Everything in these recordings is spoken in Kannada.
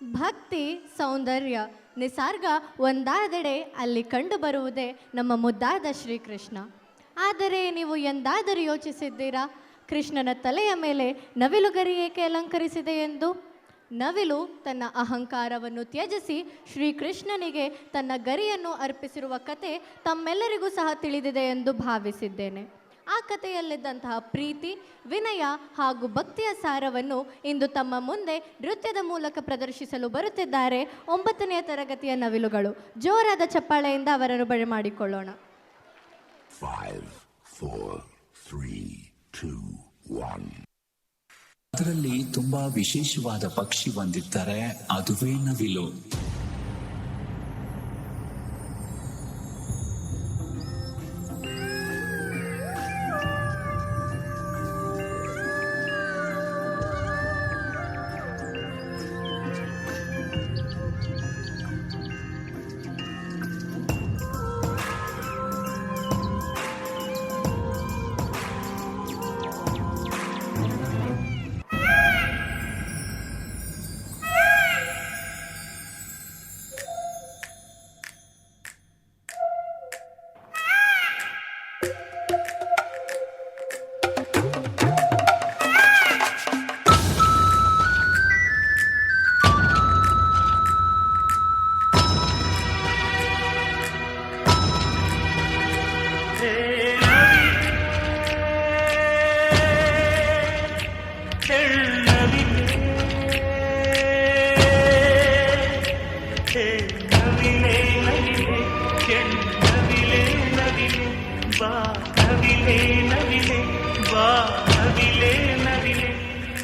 ಭಕ್ತಿ, ಸೌಂದರ್ಯ, ನಿಸರ್ಗ ಒಂದಾದೆಡೆ ಅಲ್ಲಿ ಕಂಡುಬರುವುದೇ ನಮ್ಮ ಮುದ್ದಾದ ಶ್ರೀಕೃಷ್ಣ. ಆದರೆ ನೀವು ಎಂದಾದರೂ ಯೋಚಿಸಿದ್ದೀರಾ ಕೃಷ್ಣನ ತಲೆಯ ಮೇಲೆ ನವಿಲುಗರಿ ಏಕೆ ಅಲಂಕರಿಸಿದೆ ಎಂದು? ನವಿಲು ತನ್ನ ಅಹಂಕಾರವನ್ನು ತ್ಯಜಿಸಿ ಶ್ರೀಕೃಷ್ಣನಿಗೆ ತನ್ನ ಗರಿಯನ್ನು ಅರ್ಪಿಸಿರುವ ಕತೆ ತಮ್ಮೆಲ್ಲರಿಗೂ ಸಹ ತಿಳಿದಿದೆ ಎಂದು ಭಾವಿಸಿದ್ದೇನೆ. ಆ ಕಥೆಯಲ್ಲಿದ್ದಂತಹ ಪ್ರೀತಿ, ವಿನಯ ಹಾಗೂ ಭಕ್ತಿಯ ಸಾರವನ್ನು ಇಂದು ತಮ್ಮ ಮುಂದೆ ನೃತ್ಯದ ಮೂಲಕ ಪ್ರದರ್ಶಿಸಲು ಬರುತ್ತಿದ್ದಾರೆ 9ನೇ ತರಗತಿಯ ನವಿಲುಗಳು. ಜೋರಾದ ಚಪ್ಪಾಳೆಯಿಂದ ಅವರನ್ನು ಬರಮಾಡಿಕೊಳ್ಳೋಣ. 5, 4, 3, 2, 1. ಅದರಲ್ಲಿ ತುಂಬಾ ವಿಶೇಷವಾದ ಪಕ್ಷಿ ಒಂದಿದ್ದರೆ ಅದುವೇ ನವಿಲು.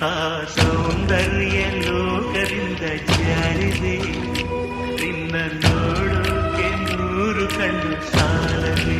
ಆ ಸೌಂದರ್ಯ ಲೋಕದಿಂದ ಜಾರಿದೆ, ನಿನ್ನ ನೋಡೋಕೆ 100 ಕಣ್ಣು ಸಾಲದೆ.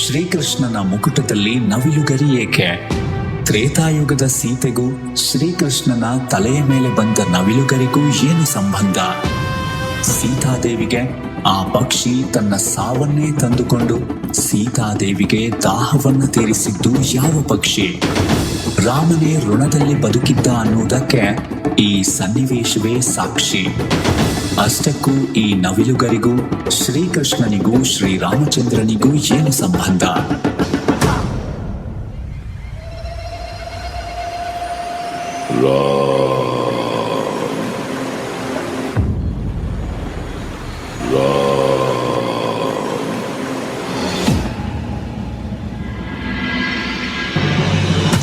ಶ್ರೀಕೃಷ್ಣನ ಮುಕುಟದಲ್ಲಿ ನವಿಲುಗರಿ ಏಕೆ? ತ್ರೇತಾಯುಗದ ಸೀತೆಗೂ ಶ್ರೀಕೃಷ್ಣನ ತಲೆಯ ಮೇಲೆ ಬಂದ ನವಿಲುಗರಿಗೂ ಏನು ಸಂಬಂಧ? ಸೀತಾದೇವಿಗೆ ಆ ಪಕ್ಷಿ ತನ್ನ ಸಾವನ್ನೇ ತಂದುಕೊಂಡು ಸೀತಾದೇವಿಗೆ ದಾಹವನ್ನು ತೀರಿಸಿದ್ದು ಯಾವ ಪಕ್ಷಿ? ರಾಮನೇ ಋಣದಲ್ಲಿ ಬದುಕಿದ್ದ ಅನ್ನುವುದಕ್ಕೆ ಈ ಸನ್ನಿವೇಶವೇ ಸಾಕ್ಷಿ. ಅಷ್ಟಕ್ಕೂ ಈ ನವಿಲುಗರಿಗೂ ಶ್ರೀಕೃಷ್ಣನಿಗೂ ಶ್ರೀರಾಮಚಂದ್ರನಿಗೂ ಏನು ಸಂಬಂಧ?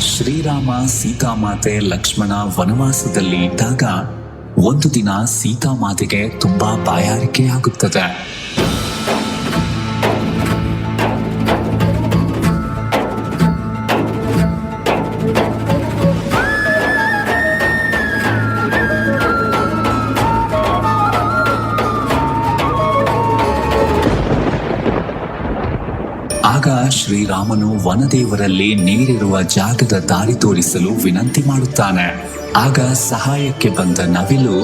ಶ್ರೀರಾಮ, ಸೀತಾಮಾತೆ, ಲಕ್ಷ್ಮಣ ವನವಾಸದಲ್ಲಿ ಇದ್ದಾಗ ಒಂದು ದಿನ ಸೀತಾಮಾತೆಗೆ ತುಂಬಾ ಬಾಯಾರಿಕೆಯಾಗುತ್ತದೆ. ಆಗ ಶ್ರೀರಾಮನು ವನದೇವರಲ್ಲಿ ನೀರಿರುವ ಜಾಗದ ದಾರಿ ತೋರಿಸಲು ವಿನಂತಿ ಮಾಡುತ್ತಾನೆ. ಆಗ ಸಹಾಯಕ್ಕೆ ಬಂದ ನವಿಲು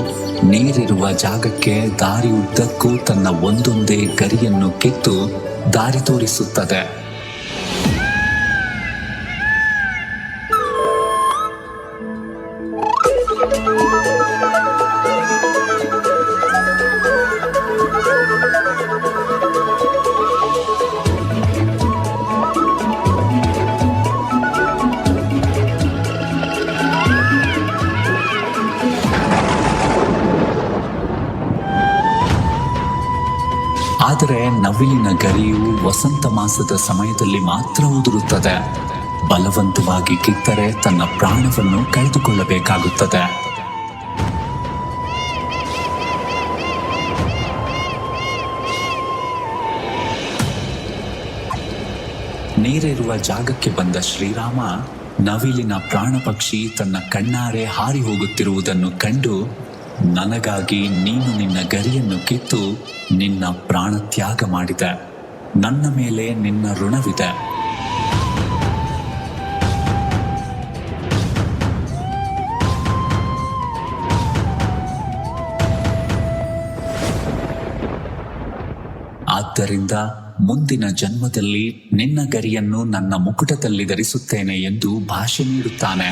ನೀರಿರುವ ಜಾಗಕ್ಕೆ ದಾರಿ ಉದ್ದಕ್ಕೂ ತನ್ನ ಒಂದೊಂದೇ ಗರಿಯನ್ನು ಕಿತ್ತು ದಾರಿ ತೋರಿಸುತ್ತದೆ. ಆದರೆ ನವಿಲಿನ ಗರಿಯು ವಸಂತ ಮಾಸದ ಸಮಯದಲ್ಲಿ ಮಾತ್ರ ಉದುರುತ್ತದೆ. ಬಲವಂತವಾಗಿ ಕಿತ್ತರೆ ತನ್ನ ಪ್ರಾಣವನ್ನು ಕಳೆದುಕೊಳ್ಳಬೇಕಾಗುತ್ತದೆ. ನೀರಿರುವ ಜಾಗಕ್ಕೆ ಬಂದ ಶ್ರೀರಾಮ ನವಿಲಿನ ಪ್ರಾಣ ಪಕ್ಷಿ ತನ್ನ ಕಣ್ಣಾರೆ ಹಾರಿ ಹೋಗುತ್ತಿರುವುದನ್ನು ಕಂಡು, ನನಗಾಗಿ ನೀನು ನಿನ್ನ ಗರಿಯನ್ನು ಕಿತ್ತು ನಿನ್ನ ಪ್ರಾಣ ತ್ಯಾಗ ಮಾಡಿದೆ. ನನ್ನ ಮೇಲೆ ನಿನ್ನ ಋಣವಿದೆ. ಆದ್ದರಿಂದ ಮುಂದಿನ ಜನ್ಮದಲ್ಲಿ ನಿನ್ನ ಗರಿಯನ್ನು ನನ್ನ ಮುಕುಟದಲ್ಲಿ ಧರಿಸುತ್ತೇನೆ ಎಂದು ಭಾಷೆ ನೀಡುತ್ತಾನೆ.